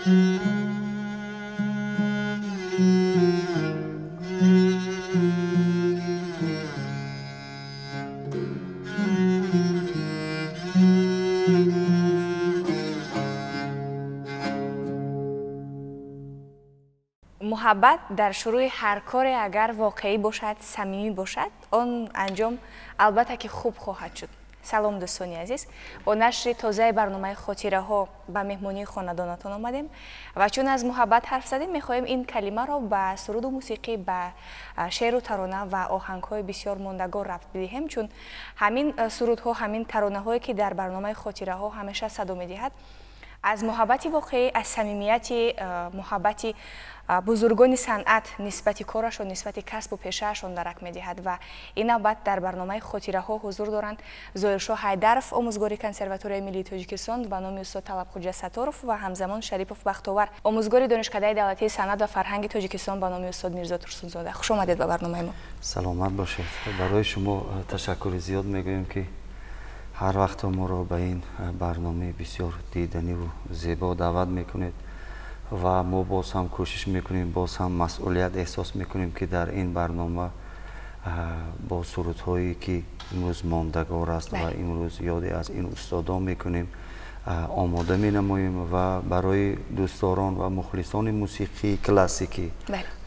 محبت در شروع هر کاری اگر واقعی باشد، صمیمی باشد، آن انجام البته که خوب خواهد شد. سلام دوستانی عزیز، با نشر تازه برنامه خاطره ها به مهمانی خاندانتان آمدیم و چون از محبت حرف زدیم میخواهیم این کلمه را به سرود و موسیقی، به شعر و ترانه و آهنگ های بسیار ماندگار ربط بدهیم، چون همین سرودها، همین ترانه هایی که در برنامه خاطره ها همیشه صدا میدهد از محبت واقعی، از صمیمیت محبت بزرگان صنعت نسبت کارشان، نسبت کسب و پیشهشان درک می‌دهد و این نوبت در برنامه خاطره ها حضور دارند ظاهرشاه حیدرов، آموزگار کنسرواتوریای ملی تاجیکستان به نام استاد طلبخوجا ستارов و همزمان شریفов بختاور، آموزگار دانشکده دولتی صنعت و فرهنگ تاجیکستان به نام استاد میرزا ترسونزاده. خوش آمدید به برنامه ما. سلامت باشید. برای شما تشکر زیاد میگویم که هر وقت ما را به این برنامه بسیار دیدنی و زیبا دعوت میکنید و ما باز هم کوشش میکنیم، باز هم مسئولیت احساس میکنیم که در این برنامه با سرودهایی که امروز ماندگار است و امروز یادی از این استادان میکنیم آماده می نماییم و برای دوستداران و مخلصان موسیقی کلاسیکی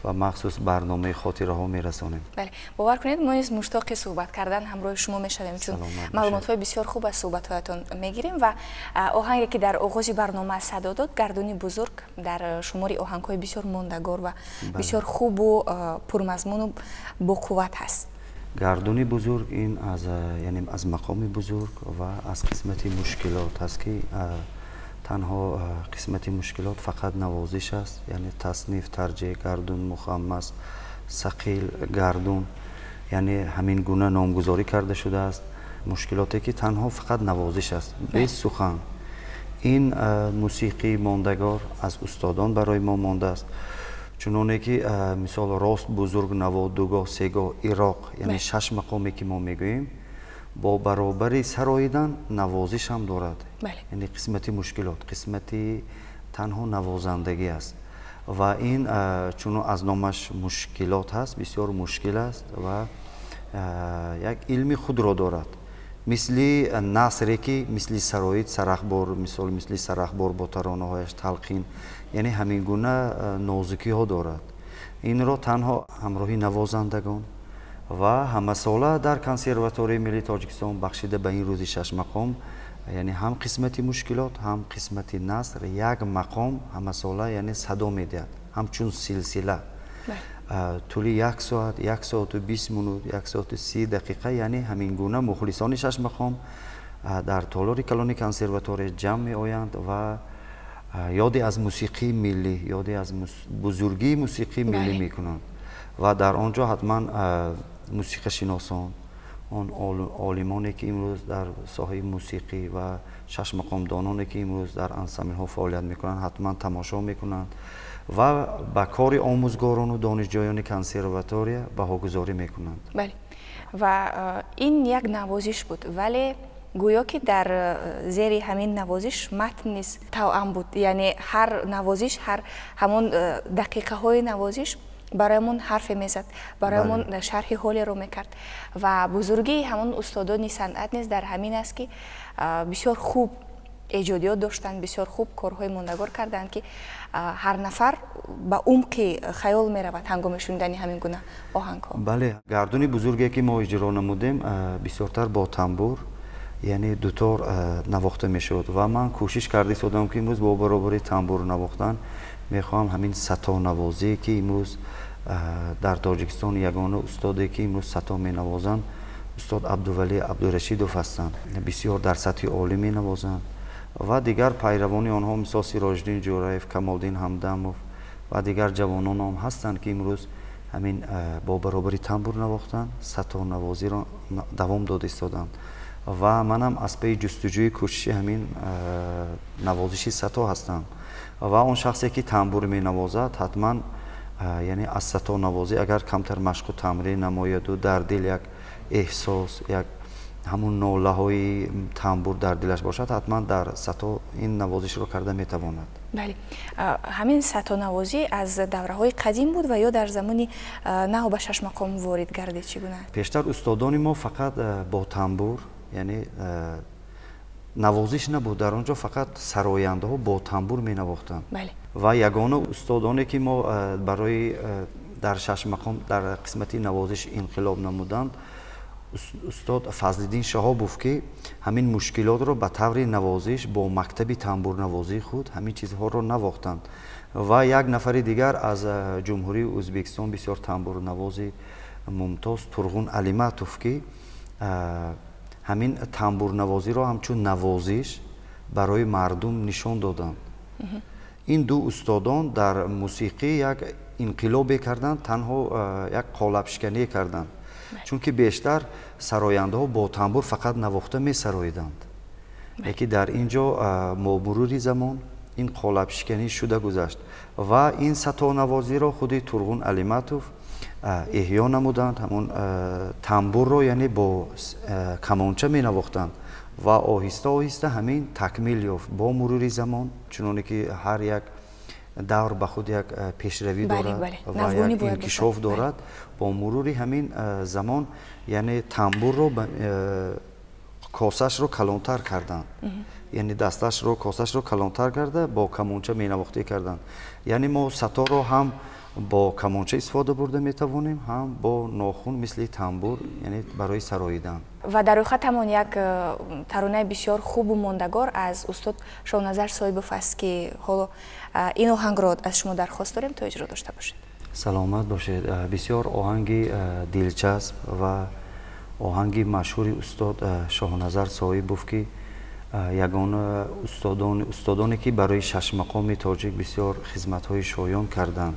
و مخصوص برنامه خاطره ها می رسانیم. بله، باور کنید ما نیز مشتاق صحبت کردن همراه شما می شویم، چون معلومات های بسیار خوب از صحبت هایتان میگیریم و آهنگی که در آغاز برنامه صدا داد، گردونی بزرگ، در شمار آهنگ های بسیار ماندگار و بسیار خوب و پرمضمون و با قوت هست. گردونی بزرگ این از مقام بزرگ و از قسمت مشکلات است که تنها قسمت مشکلات فقط نوازش است، یعنی تصنیف، ترجیح، گردون، مخمس، ثقیل، گردون، یعنی همین گونه نامگذاری کرده شده است. مشکلاتی که تنها فقط نوازش است، به سخن. این موسیقی ماندگار از استادان برای ما مانده است، چونانه که مثال راست، بزرگ، نوا، دوگاه، سهگاه، عراق، یعنی 6 مقامی که ما میگوییم با برابر سراییدن نوازش هم دارد. یعنی قسمت مشکلات، قسمت تنها نوازندگی است و این چون از نامش مشکلات هست، بسیار مشکل است و یک علم خود را دارد، مثل نصری که مثل سرایید، سرخبار، مثل سرخبار با ترانه هایش، تلقین، یعنی همین گونه نازکی ها دارد. این را تنها همراهی نوازندگان و همه ساله در کنسرواتوری ملی تاجیکستان بخشیده به این روزی 6 مقام، یعنی هم قسمت مشکلات هم قسمت نثر، یک مقام همه ساله یعنی صدا میدهد، همچون سلسله طول 1 ساعت، 1 ساعت و 20 منوت، 1 ساعت و 30 دقیقه، یعنی همین گونه مخلصان 6 مقام در تالار کلان کنسرواتوری جمع می آیند و یادی از موسیقی ملی، یادی از بزرگی موسیقی ملی می کنند و در آنجا حتما موسیقی شناسان، آن عالمانی که امروز در ساحه موسیقی و 6 مقام دانانی که امروز در انسمبل ها فعالیت می کنند حتما تماشا می کنند و با کار آموزگاران و دانشجویان کنسرواتوری بهاگذاری می کنند. بله، و این یک نوازش بود، ولی گویا که در زیر همین نوازش متن نیست، توأم بود، یعنی هر نوازش، هر همون دقیقه های نوازش برایمون حرف میزد، برایمون شرح حالی رو میکرد و بزرگی همون استادان صنعت نیز در همین است که بسیار خوب ایجادیات داشتند، بسیار خوب کارهای ماندگار کردند که هر نفر با عمق خیال میرود هنگام شنیدن همین گونه آهنگ ها. بله، گردونی بزرگی که ما اجرا نمودیم بسیارتر با تنبور، یعنی دوتار نواخته میشد و من کوشش کرده بودم که امروز با برابر تنبور نواختن میخوام همین ستا نوازی که امروز در تاجیکستان یگانه استادی که امروز ستا می نوازند استاد عبدالولی عبدالرشیدوف هستند، بسیار در سطح عالی می نوازند و دیگر پیروانی آنها مثل سراج‌الدین جورایف، کمالدین همدموف و دیگر جوانان هم هستند که امروز همین با برابر تنبور نواختن، ستا نوازی را دوام داده ایستادند و منم از پی جستجوی کوشش همین نوازشی ستا هستم و اون شخصی که تنبور می نوازد حتما یعنی از ستا نوازی اگر کمتر مشق و تمرین نماید و در دل یک احساس، یک همون نوله‌های تنبور در دلش باشد حتما در ستا این نوازش رو کرده میتواند. بله، همین ستا نوازی از دوره‌های قدیم بود و یا در زمانی نو به شش مقام وارد گردید چگونه؟ پیشتر استادان ما فقط با تنبور یعنی نوازش نبود، در آنجا فقط سراینده ها با تنبور می نواختند. بله. و یگانه استادانی که ما برای در شش مقام در قسمتی نوازش انقلاب نمودند استاد فضل‌الدین شهابوف که همین مشکلات رو به طور نوازش با مکتب تنبور نوازی خود همین چیزها رو نواختند و یک نفر دیگر از جمهوری ازبکستان بسیار تنبور نوازی ممتاز ترغون علیمتوف که همین تنبور نوازی رو همچون نوازش برای مردم نشان دادند. این دو استادان در موسیقی یک انقلاب کردند، تنها یک قالب شکنی کردند، چون که بیشتر سراینده ها با تنبور فقط نواخته می سراییدند. یکی در اینجا ما مروری زمان این قالب شکنی شده گذشت و این ستا نوازی را خودی ترغون علیمتوف احیا نمودند. همون تنبور رو یعنی با کمانچه می نواختند و آهسته آهسته همین تکمیل یافت با مرور زمان، چنانه که هر یک دور به خود یک پیشروی دارد و یک انکشاف دارد. با مرور همین زمان یعنی تنبور رو کاسش رو کلانتر کردند، یعنی دستش رو کاسش رو کلانتر کرده با کمانچه می نواخته کردند. یعنی ما ستا رو هم با کمانچه استفاده برده می توانیم، هم با ناخن مثل تنبور یعنی برای سراییدن. و در روی خطمان یک ترانه بسیار خوب و ماندگار از استاد شاهنظر صاحبوف است که حالا این آهنگ را از شما درخواست داریم تا اجرا داشته باشید. سلامت باشید. بسیار آهنگ دلچسب و آهنگ مشهور استاد شاهنظر صاحبوف که یگانه استادانی که برای شش مقام تاجیک بسیار خدمت‌های شایان کردند.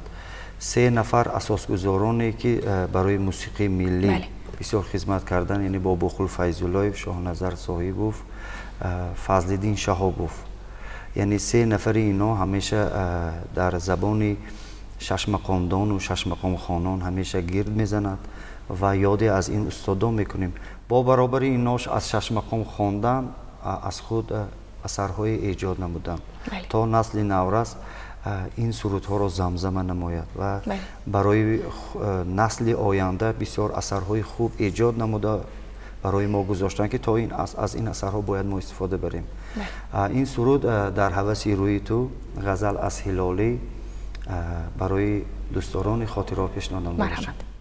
3 نفر اساسگزارانی که برای موسیقی ملی بسیار خدمت کردند، یعنی باباخول فیض‌الله، شاهنظر صاحبوف، فضل‌الدین شهابوف، یعنی 3 نفر اینا همیشه در زبان شش مقامدان و شش مقام خانان همیشه گرد میزند و یاد از این استادان میکنیم. با برابر ایناش از شش مقام خواندن از خود اثرهای ایجاد نمودند تا نسل نورس این سرودها را زمزمه نماید و برای نسل آینده بسیار اثرهای خوب ایجاد نموده برای ما گذاشتن که تا از این اثرها باید ما استفاده بریم. این سرود در هوس روی تو غزل از هلالی برای دوستداران خاطرات پیشنهاد نموده شد.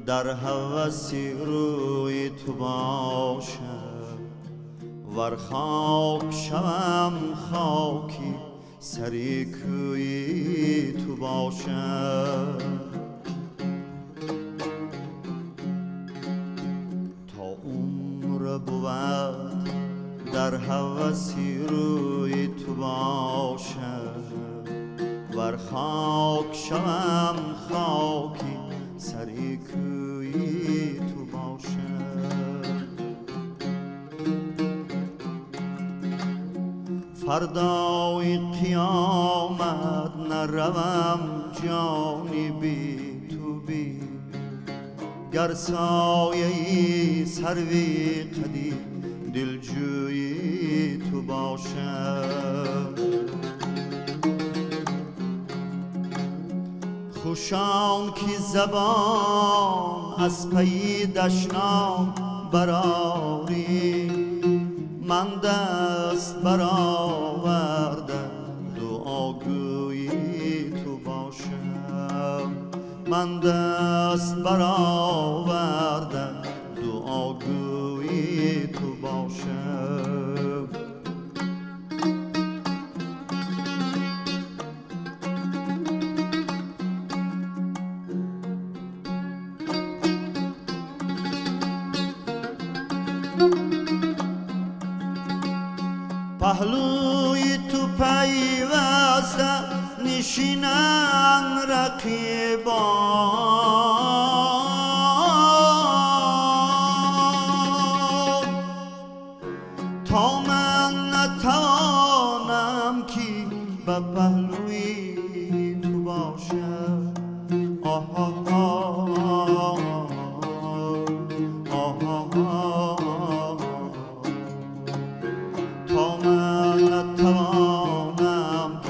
در هوسی روی تو باشم ور خاک شوم خاکی سری کوی تو باشم تا عمر بود در هوسی روی تو باشم ور خاک شوم خاکی سری کوی تو باشم فردای قیامت نروم جانی بی تو بی گر سایه سروی قدیم دلجویی تو باشم خوشان کی زبان از پی دشنام براری من دست برآورده دعاگویی تو باشم من دست برآورده دعاگویی تو باشم پهلوی تو پیوسته نشینن رقیبان تا من نتوانم که به پهلوی تو باشم تا من نتوانم که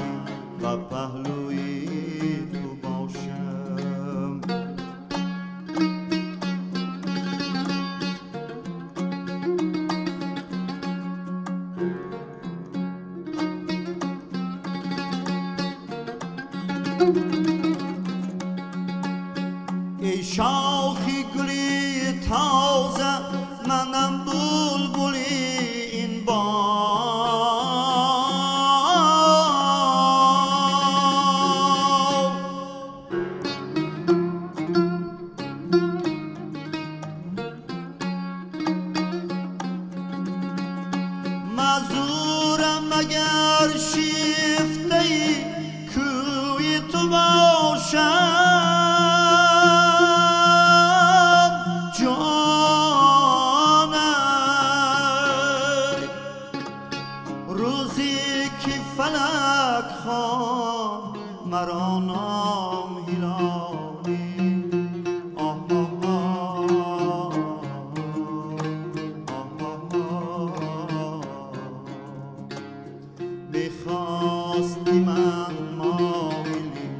به پهلوی تو باشم ای شاخی گلی تازه منم بلبلی این باغ مزورم مگر شیفته کوی تو باشم فلک خوان مرا نام هلالی بخواستی من مایلی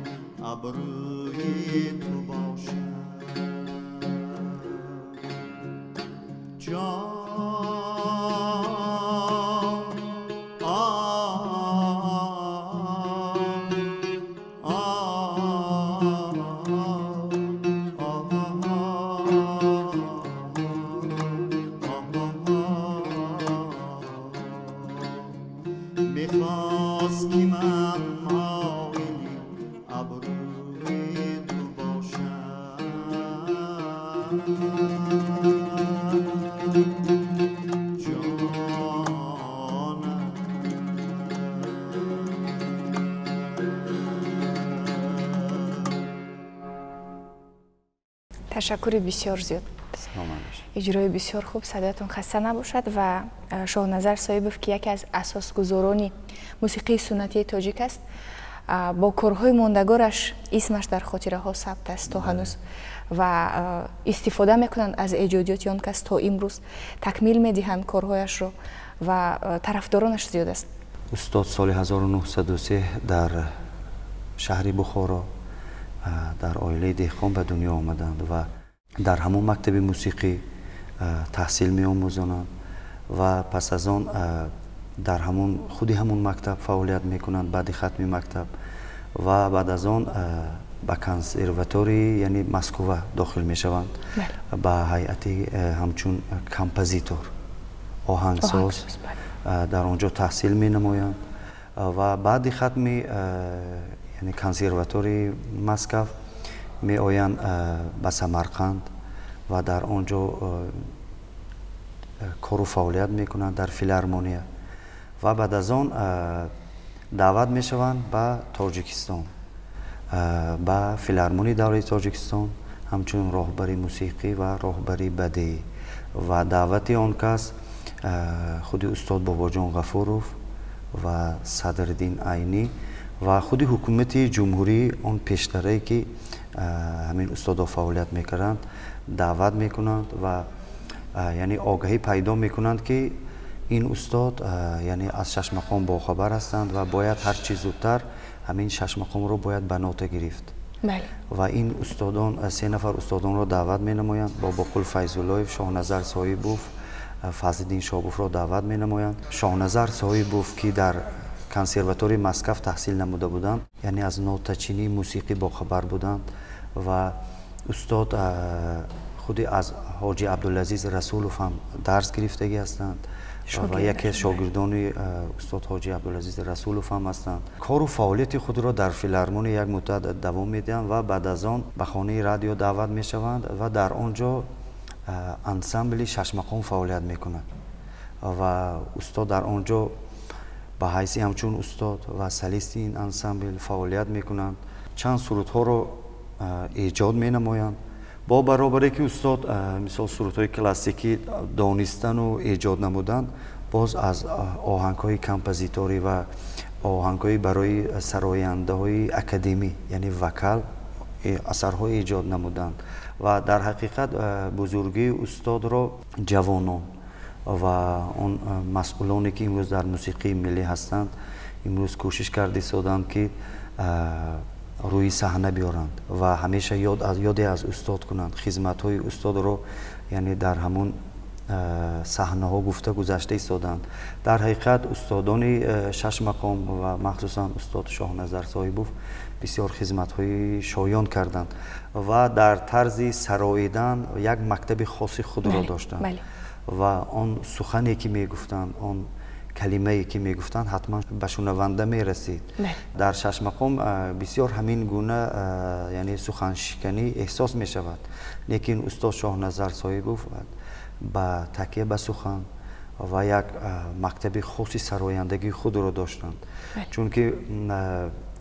ابروی تو باشم جان میخواست که من مایلی ابروی تو باشم جانم تشکر بسیار زیاد. اجرای بسیار خوب، صداتون خسته نباشد و شاهنظر صاحبوف که یکی از اساسگذاران موسیقی سنتی تاجیک است، با کارهای ماندگارش اسمش در خاطره ها ثبت است تا هنوز و استفاده میکنند از ایجادیات آن کس تا امروز تکمیل میدهند کارهایش رو و طرفدارانش زیاد است. استاد سال 1903 در شهر بخارا در عائله دهقان به دنیا آمدند و در همون مکتب موسیقی تحصیل می آموزند و پس از آن در خودی همون مکتب فعالیت می کنند بعد ختم مکتب و بعد از آن به کنسرواتوری یعنی مسکو داخل می شوند به هیئت همچون کمپوزیتور آهنگساز در آنجا تحصیل می نمایند و بعد ختم یعنی کنسرواتوری مسکو می آیند به سمرقند و در آنجا کار و فعالیت می کنند در فیلارمونیا و بعد از آن دعوت می شوند به تاجیکستان به فیلارمونی دوله تاجیکستان همچون راهبری موسیقی و راهبری بدیعی و دعوت آن کس خود استاد باباجان غفوروف و صدرالدین عینی و خود حکومت جمهوری آن پیشتره که همین استادا فعالیت میکردند دعوت میکنند و یعنی آگاهی پیدا میکنند که این استاد یعنی از شش مقام باخبر هستند و باید هر چیز زودتر همین شش مقام رو باید به نوته گرفت. بله. و این استادان 3 نفر استادان رو دعوت می نمایند. بابا قل فیض‌الله، شاهنظر صاحبوف، فضل‌الدین شابوف را دعوت می نمایند. شاهنظر صاحبوف که در کنسرواتوری مسکو تحصیل نموده بودند، یعنی از نوته‌چینی موسیقی باخبر بودند و استاد خودی از حاجی عبدالعزیز رسولوف هم درس گرفتگی هستند و یکی از شاگردان استاد حاجی عبدالعزیز رسولوف هم هستند. کار و فعالیت خود را در فیلارمونی یک مدت دوام میدهند و بعد از آن به خانه رادیو دعوت میشوند و در آنجا انسامبل شش مقام فعالیت میکنند و استاد در آنجا ба ҳайси ҳамчун устод ва солисти ин ансамбл фаъолият мекунанд. чанд сурудҳоро эҷод менамоянд. бо баробаре ки устод мисол сурудҳои классикӣ донистану эҷод намудан, боз аз оҳангҳои композиторӣ ва оҳангҳои барои сарояндаҳои академӣ, яъне вокал асарҳо эҷод намуданд. ва дар ҳақиқат бузургии устодро ҷавонон ва он масъулоне ки имрӯз дар мусиқии миллӣ ҳастанд, имрӯз кӯшиш карда истоданд ки рӯи саҳна биёранд ва ҳамеша ёде аз устод кунанд, хизматҳои устодро яъне дар ҳамон саҳнаҳо гуфта гузашта истоданд. дар ҳақиқат устодони шаш мақом ва махсусан устод Шоҳназар Соҳибов бисёр хизматҳои шоён карданд ва дар тарзи сароидан як мактаби хоси худро доштанд ва он сухане ки мегуфтанд, он калимае ки мегуфтанд ҳатман ба шунаванда мерасид. дар шашмақом бисёр ҳамин гуна яъне суханшиканӣ эҳсос мешавад, лекин устод Шоҳназар Соҳибов ба такя ба сухан ва як мактаби хоси сарояндагии худро доштанд. чунки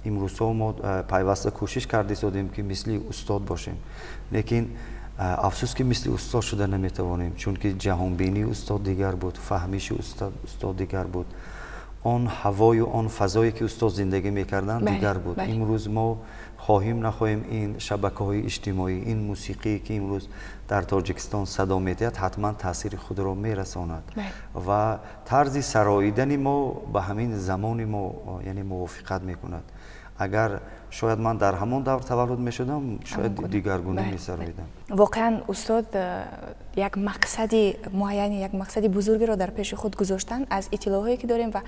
имрӯзҳо мо пайваста кӯшиш карда истодем ки мисли устод бошем, лекин афсус ки мисли устод шуда наметавонем, чунки ҷаҳонбинии устод дигар буд, фаҳмиши устод дигар буд, он ҳавою он фазое ки устод зиндагӣ мекарданд дигар буд. имрӯз мо хоҳем нахоҳем ин шабакаҳои иҷтимоӣ, ин мусиқие ки имрӯз дар Тоҷикистон садо медиҳад, ҳатман таъсири худро мерасонад ва тарзи сароидани мо ба ҳамин замони мо яъне мувофиқат мекунад. агар шояд ман дар ҳамон давр таваллуд мешудам, шояд дигаргуна месароидам. воқеан устод як мақсади муайяни, як мақсади бузургиро дар пеши худ гузоштанд. аз иттилоъҳое ки дорем ва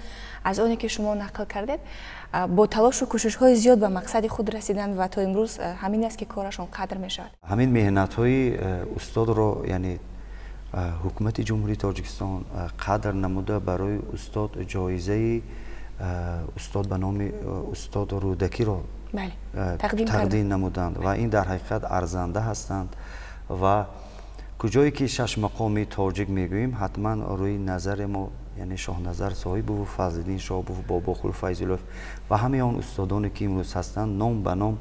аз оне ки шумо нақл кардед, бо талошу кӯшишҳои зиёд ба мақсади худ расиданд ва то имрӯз ҳамин аст ки корашон қадр мешавад. ҳамин меҳнатҳои устодро яъне ҳукумати ҷумҳурии Тоҷикистон қадр намуда барои устод ҷоизаи устод ба номи устод Рӯдакиро тақдим намуданд ва ин дар ҳақиқат арзанда ҳастанд ва куҷое ки шашмақоми тоҷик мегӯем, ҳатман рӯи назари мо яъне Шоҳназар Соҳибов, Фазлиддин Шоҳбов, Бобохӯр Файзуллоев ва ҳамаи он устодоне ки имрӯз ҳастанд, ном ба ном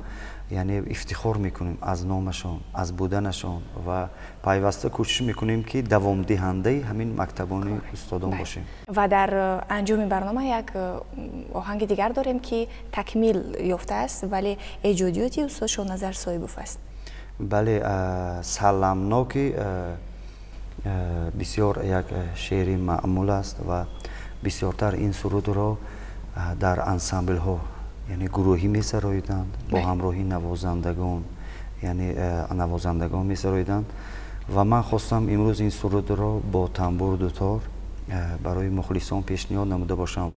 яъне ифтихор мекунем аз номашон, аз буданашон ва пайваста кӯшиш мекунем ки давомдиҳандаи ҳамин мактабони устодон бошем. ва дар анҷоми барнома як оҳанги дигар дорем ки такмил ёфтааст, вале эҷодиёти устод Шоҳназар Соҳибов аст. бале, саламноки бисёр як шеъри маъмул аст ва бисёртар ин сурудро дар ансамблҳо яъне гурӯҳӣ месароиданд, бо ҳамроҳи навозандагон, яъне навозандагон месароиданд ва ман хостам имрӯз ин сурудро бо тамбур дутор барои мухлисон пешниҳод намуда бошам.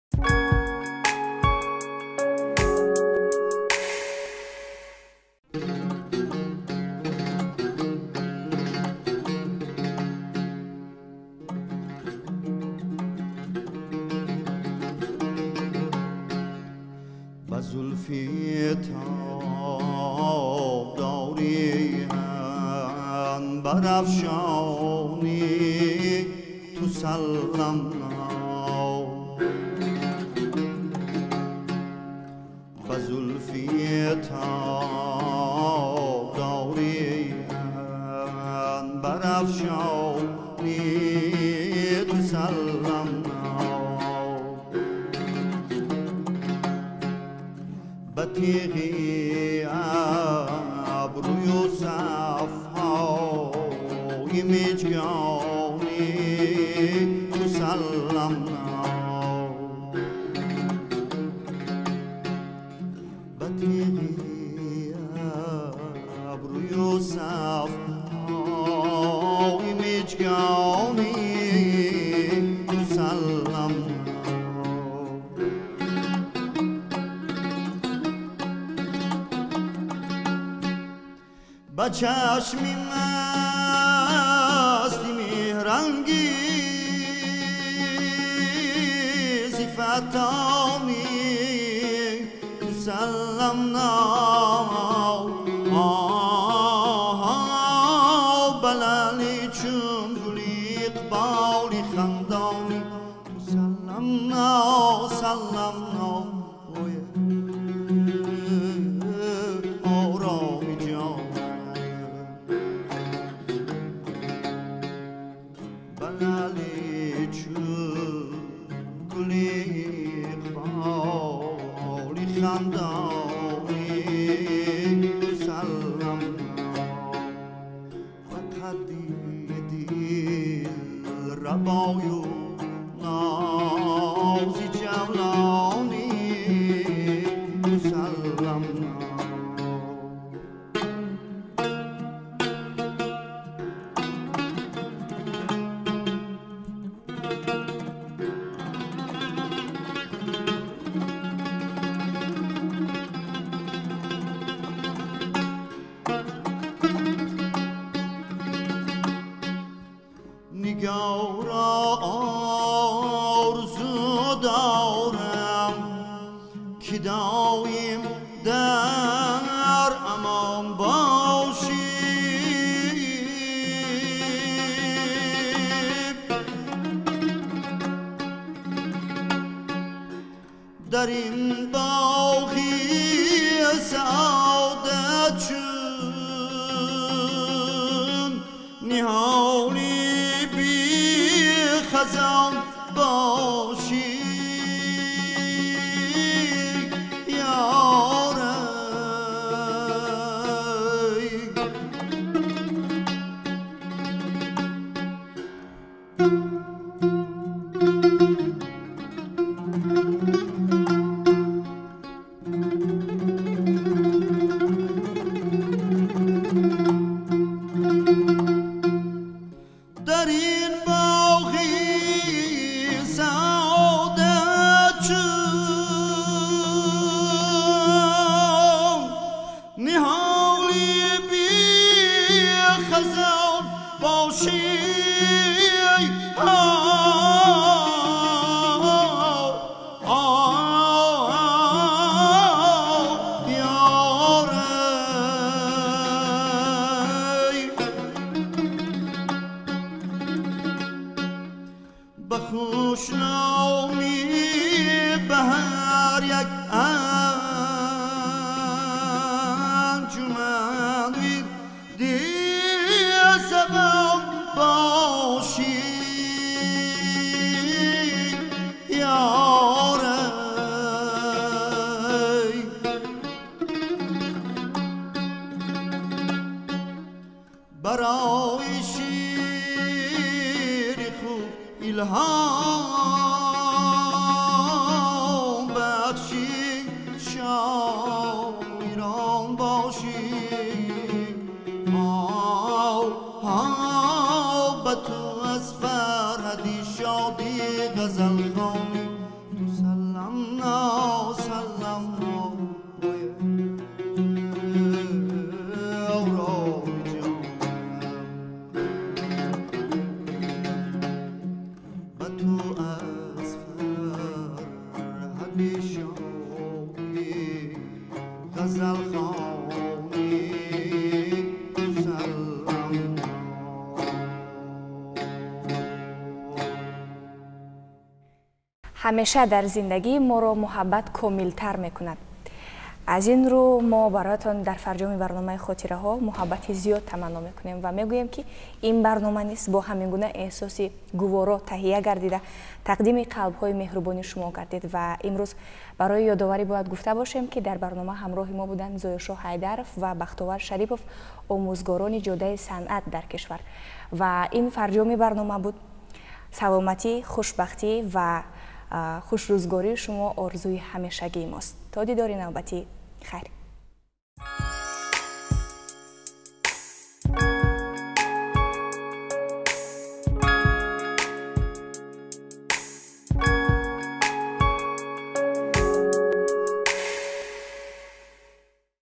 زلفی تاب داریم برافشانی تو سلم ناو به زلفی تاب داریم برافشانی تو سلم تیغی ابروی و صفهای میجگانی تو سلم ناو به تیغی ابروی و صفهای میجگانی تو سلم با چشمی مستی مهرنگیزی فتانی تو سلم ناو بلالی چون گلی اقبالی خندانی تو سلم ناو سلم این باغی سعادت چون نهالی بی خزان باشی بخوشنامی بهر یک انجمن ویردی سبب باشی یاره برای شیر خوب الهام بخشی شاعران باشی به تو از فرهدی شادی غزل خوانی تو سلم نا سلم نا ҳамеша дар зиндагии моро муҳаббат комилтар мекунад. аз ин рӯ мо бароятон дар фарҷоми барномаи хотираҳо муҳаббати зиёд таманно мекунем ва мегӯем ки ин барнома низ бо ҳамин гуна эҳсоси гуворо таҳия гардида тақдими қалбҳои меҳрубони шумо гардид ва имрӯз барои ёдоварӣ бояд гуфта бошем ки дар барнома ҳамроҳи мо буданд зояшоҳ ҳайдаров ва бахтовар шарипов, омӯзгорони ҷодаи санъат дар кишвар. ва ин фарҷоми барнома буд. саломатӣ, хушбахтӣ ва хушрӯзгории шумо орзуи ҳамешагии мост. то дидори навбатӣ, хайр.